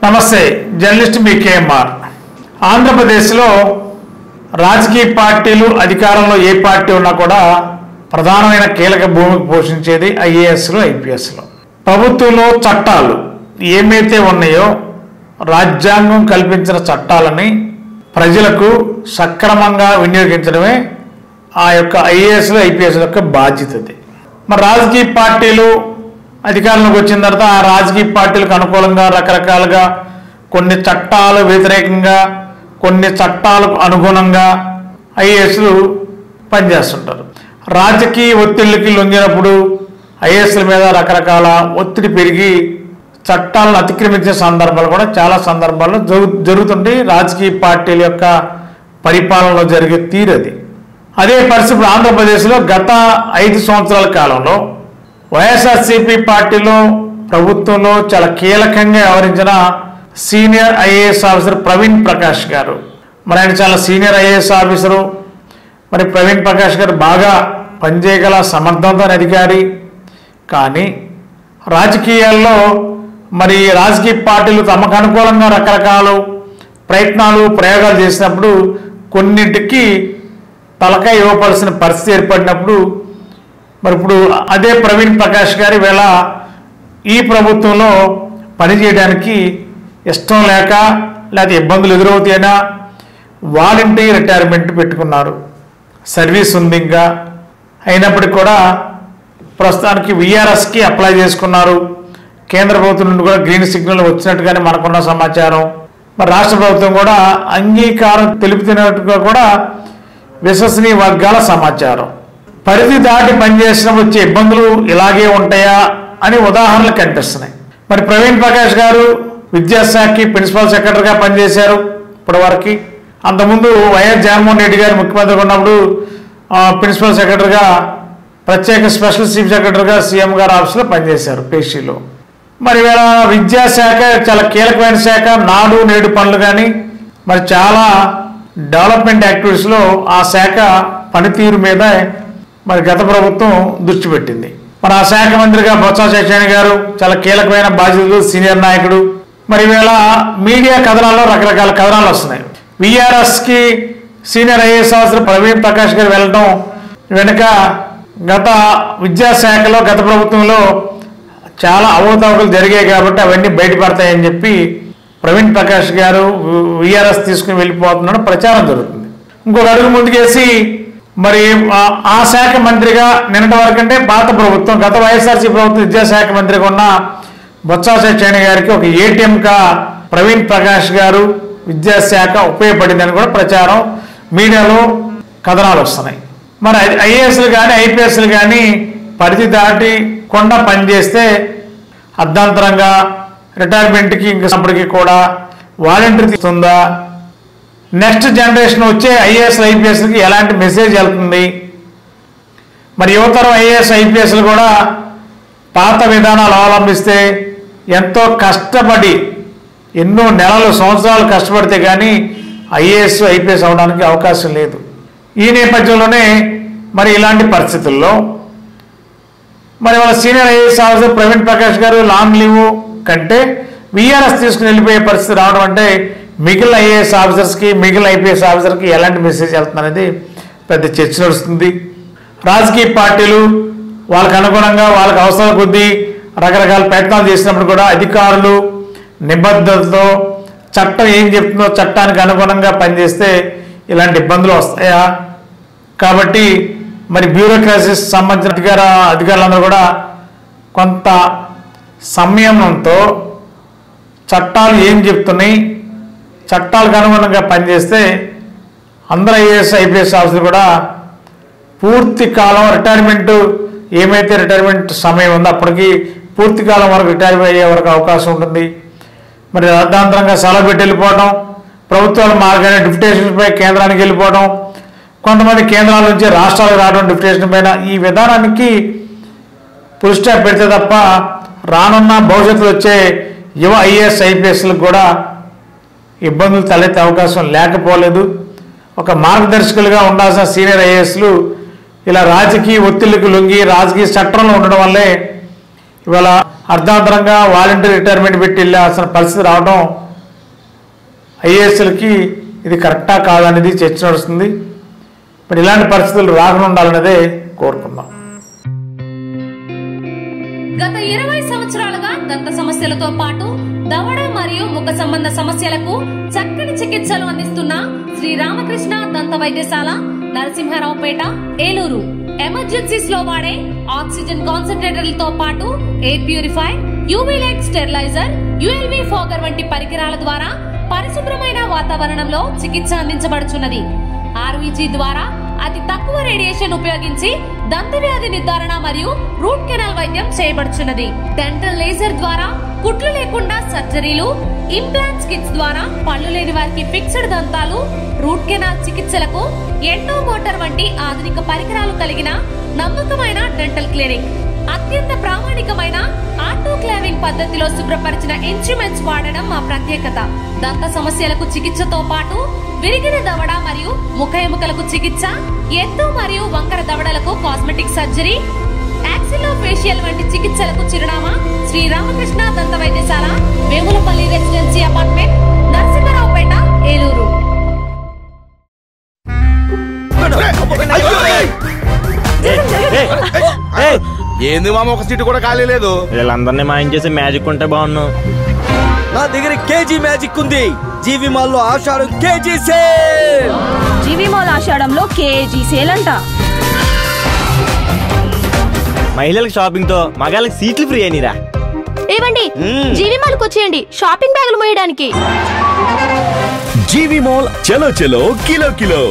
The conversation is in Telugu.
నమస్తే, జర్నలిస్ట్ మీ కేఎంఆర్. ఆంధ్రప్రదేశ్లో రాజకీయ పార్టీలు అధికారంలో ఏ పార్టీ ఉన్నా కూడా ప్రధానమైన కీలక భూమికి పోషించేది ఐఏఎస్లు, ఐపీఎస్లు. ప్రభుత్వంలో చట్టాలు ఏమైతే ఉన్నాయో రాజ్యాంగం కల్పించిన చట్టాలని ప్రజలకు సక్రమంగా వినియోగించడమే ఆ యొక్క ఐఏఎస్లు, ఐపీఎస్ల యొక్క బాధ్యత. మరి రాజకీయ పార్టీలు అధికారంలోకి వచ్చిన తర్వాత ఆ రాజకీయ పార్టీలకు అనుకూలంగా రకరకాలుగా కొన్ని చట్టాలు వ్యతిరేకంగా, కొన్ని చట్టాలకు అనుగుణంగా ఐఏఎస్లు పనిచేస్తుంటారు. రాజకీయ ఒత్తిళ్ళకి లొంగినప్పుడు ఐఏఎస్ల మీద రకరకాల ఒత్తిడి పెరిగి చట్టాలను అతిక్రమించే సందర్భాలు కూడా చాలా సందర్భాల్లో జరుగుతుంటాయి. రాజకీయ పార్టీల యొక్క పరిపాలనలో జరిగే తీరది. అదే పరిస్థితి ఆంధ్రప్రదేశ్లో గత 5 సంవత్సరాల కాలంలో వైఎస్ఆర్సీపీ పార్టీలో ప్రభుత్వంలో చాలా కీలకంగా వ్యవహరించిన senior IAS officer Praveen Prakash గారు. మరి ఆయన చాలా సీనియర్ ఐఏఎస్ ఆఫీసరు. మరి ప్రవీణ్ ప్రకాష్ గారు బాగా పనిచేయగల సమర్థవంతమైన అధికారి. కానీ రాజకీయాల్లో మరి రాజకీయ పార్టీలు తమకు అనుకూలంగా రకరకాల ప్రయోగాలు చేసినప్పుడు కొన్నింటికి తలకాయ ఇవ్వవలసిన పరిస్థితి ఏర్పడినప్పుడు మరి ఇప్పుడు అదే ప్రవీణ్ ప్రకాష్ గారి వేళ ఈ ప్రభుత్వంలో పనిచేయడానికి ఇష్టం లేక లేదా ఇబ్బందులు ఎదురవుతాయనా వాలంటరీ రిటైర్మెంట్ పెట్టుకున్నారు. సర్వీస్ ఉంది ఇంకా, అయినప్పటికీ కూడా ప్రస్తుతానికి విఆర్ఎస్కి అప్లై చేసుకున్నారు. కేంద్ర ప్రభుత్వం నుండి కూడా గ్రీన్ సిగ్నల్ వచ్చినట్టుగానే మనకున్న సమాచారం. మరి రాష్ట్ర ప్రభుత్వం కూడా అంగీకారం తెలుపుతున్నట్టుగా కూడా విశ్వసనీయ వర్గాల సమాచారం. పరిధి దాటి పనిచేసినప్పుడు వచ్చే ఇబ్బందులు ఇలాగే ఉంటాయా అని ఉదాహరణలు కనిపిస్తున్నాయి. మరి ప్రవీణ్ ప్రకాష్ గారు విద్యాశాఖకి ప్రిన్సిపల్ సెక్రటరీగా పనిచేశారు ఇప్పటివరకు. అంతకుముందు వైఎస్ జగన్మోహన్ రెడ్డి గారు ముఖ్యమంత్రిగా ఉన్నప్పుడు ప్రిన్సిపల్ సెక్రటరీగా, ప్రత్యేక స్పెషల్ చీఫ్ సెక్రటరీగా సీఎం గారు ఆఫీసులో పనిచేశారు పేషీలో. మరి ఇవాళ విద్యాశాఖ చాలా కీలకమైన శాఖ. నాడు నేడు పనులు కానీ మరి చాలా డెవలప్మెంట్ యాక్టివిటీస్లో ఆ శాఖ పనితీరు మీద మరి గత ప్రభుత్వం దృష్టి పెట్టింది. మరి ఆ శాఖ మంత్రిగా బొత్స సత్యనారాయణ గారు చాలా కీలకమైన బాధ్యతలు, సీనియర్ నాయకుడు. మరి ఈవేళ మీడియా కథనాల్లో రకరకాల కథనాలు వస్తున్నాయి. విఆర్ఎస్కి senior IAS officer Praveen Prakash గారు వెళ్ళడం వెనుక గత విద్యాశాఖలో గత ప్రభుత్వంలో చాలా అవకతవకలు జరిగాయి కాబట్టి అవన్నీ బయటపడతాయని చెప్పి ప్రవీణ్ ప్రకాష్ గారు విఆర్ఎస్ తీసుకుని వెళ్ళిపోతున్నాడు ప్రచారం జరుగుతుంది. ఇంకొక అడుగు ముందుకేసి మరి ఆ శాఖ మంత్రిగా నిన్నటి వరకంటే పాత ప్రభుత్వం గత వైఎస్ఆర్సీ ప్రభుత్వం విద్యాశాఖ మంత్రిగా ఉన్న బొత్స సత్యనారాయణ గారికి ఒక ఏటీఎంగా ప్రవీణ్ ప్రకాష్ గారు విద్యాశాఖ ఉపయోగపడిందని కూడా ప్రచారం మీడియాలో కథనాలు వస్తున్నాయి. మరి ఐఏఎస్లు కానీ ఐపీఎస్లు కానీ పరిధి దాటి కొండ పనిచేస్తే అర్ధాంతరంగా రిటైర్మెంట్కి ఇంకప్పటికీ కూడా వాలంటరీ ఇస్తుందా? నెక్స్ట్ జనరేషన్ వచ్చే ఐఏఎస్ ఐపీఎస్లకి ఎలాంటి మెసేజ్ వెళ్తుంది? మరి యువతరం ఐఏఎస్ ఐపీఎస్లు కూడా పాత విధానాలు అవలంబిస్తే ఎంతో కష్టపడి ఎన్నో నెలలు, సంవత్సరాలు కష్టపడితే కానీ ఐఏఎస్ ఐపీఎస్ అవడానికి అవకాశం లేదు. ఈ నేపథ్యంలోనే మరి ఇలాంటి పరిస్థితుల్లో మరి వాళ్ళ senior IAS officer Praveen Prakash గారు లాంగ్ లీవ్ కంటే విఆర్ఎస్ తీసుకుని వెళ్ళిపోయే పరిస్థితి రావడం అంటే మిగిలిన ఐఏఎస్ ఆఫీసర్స్కి, మిగిలిన ఐపీఎస్ ఆఫీసర్కి ఎలాంటి మెసేజ్ వెళ్తుంది అనేది పెద్ద చర్చ నడుస్తుంది. రాజకీయ పార్టీలు వాళ్ళకు అనుగుణంగా వాళ్ళకి అవసరం కొద్దీ రకరకాల ప్రయత్నాలు చేసినప్పుడు కూడా అధికారులు నిబద్ధతతో చట్టం ఏం చెప్తుందో చట్టానికి అనుగుణంగా పనిచేస్తే ఇలాంటి ఇబ్బందులు వస్తాయా? కాబట్టి మరి బ్యూరోక్రసీస్ సంబంధించిన అధికారులందరూ కూడా కొంత సంయమనంతో చట్టాలు ఏం చెప్తున్నాయి, చట్టాలకు అనుగుణంగా పనిచేస్తే అందరు ఐఏఎస్ ఐపీఎస్ ఆఫీసర్లు కూడా పూర్తి కాలం రిటైర్మెంట్ ఏమైతే రిటైర్మెంట్ సమయం ఉందో అప్పటికి పూర్తి కాలం వరకు రిటైర్ అయ్యే వరకు అవకాశం ఉంటుంది. మరి అర్ధాంతరంగా సెలవు పెట్టి వెళ్ళిపోవడం, ప్రభుత్వాలు మార్గానే డిప్యుటేషన్పై కేంద్రానికి వెళ్ళిపోవడం, కొంతమంది కేంద్రాల నుంచి రాష్ట్రాలకు రావడం డిప్యుటేషన్ పైన, ఈ విధానానికి ఫుల్ స్టాప్ పెడితే తప్ప రానున్న భవిష్యత్తులో వచ్చే యువ ఐఏఎస్ ఐపీఎస్లకు కూడా ఇబ్బందులు తలెత్తే అవకాశం లేకపోలేదు. ఒక మార్గదర్శకులుగా ఉండాల్సిన సీనియర్ ఐఏఎస్లు ఇలా రాజకీయ ఒత్తిళ్లకు లొంగి రాజకీయ చట్టంలో ఉండడం వల్లే ఇవాళ అర్ధాంతరంగా వాలంటీర్ రిటైర్మెంట్ పెట్టి వెళ్ళాల్సిన పరిస్థితి రావడం ఐఏఎస్లకి ఇది కరెక్టా కాదనేది చర్చ నడుస్తుంది. మరి ఇలాంటి పరిస్థితులు రాకుండా ఉండాలనేదే కోరుకుందాం. గత 20 సంవత్సరాలుగా దంత సమస్యలతో పాటు దవడ మరియు ముఖ సంబంధ సమస్యలకు చక్కని చికిత్సలు అందిస్తున్న శ్రీ రామకృష్ణ దంత వైద్యశాల, నరసింహారావుపేట, ఏలూరు. ఎమర్జెన్సీస్ లో వాడే ఆక్సిజన్ కాన్సంట్రేటర్లతో పాటు air purify, UV light steriliser, ULV fogger వంటి పరికరాల ద్వారా పరిశుభ్రమైన వాతావరణంలో చికిత్స అందించబడుచున్నది. ఆర్వీజీ ద్వారా అతి తక్కువ రేడియేషన్ ఉపయోగించి దంత వ్యాధి నిర్ధారణ మరియు రూట్ కెనాల్ వైద్యం చేయబడుచున్నది. డెంటల్ లేజర్ ద్వారా కుట్లు లేకుండా సర్జరీలు, ఇంప్లాంట్స్ కిట్స్ ద్వారా పళ్ళు లేని వారికి ఫిక్స్డ్ దంతాలు, రూట్ కెనాల్ చికిత్సలకు ఎండో మోటార్ వంటి ఆధునిక పరికరాలు కలిగిన నమ్మకమైన డెంటల్ క్లినిక్. అత్యంత ప్రామాణికమైన ఆటోక్లావింగ్ పద్ధతిలో శుభ్రపరిచిన ఇన్స్ట్రుమెంట్స్ వాడడం మా ప్రత్యేకత. దంత సమస్యలకు చికిత్సతో పాటు విరిగిన దవడ మరియు ముఖ ఎముకలకు చికిత్స, ఎత్తు మరియు వంకర దవడలకు కాస్మెటిక్ సర్జరీ, యాక్సిలో ఫేషియల్ వంటి చికిత్సలకు చిరునామా శ్రీ రామకృష్ణ దంత వైద్యశాల, వేములపల్లి రెసిడెన్సీ అపార్ట్మెంట్, నరసింహారావుపేట, ఏలూరు. ఏంది మామ, ఒక సీటు కూడా ఖాళీ లేదు. వీళ్ళందరినీ మాయం చేసి మ్యాజిక్ ఉంటే బాగున్నావు. నా దగ్గర కేజీ మ్యాజిక్ ఉంది. జీవి మాల్ లో ఆషాఢం కేజీ సేల్. జీవి మాల్ ఆషాఢంలో కేజీ సేల్ అంట. మహిళలకు షాపింగ్ తో మగాళ్ళకి సీట్లు ఫ్రీ అయినరా. ఏవండి, జీవి మాల్ కు వచ్చేయండి షాపింగ్ బ్యాగులు మోయడానికి. జీవి మాల్ చలో చలో కిలో కిలో.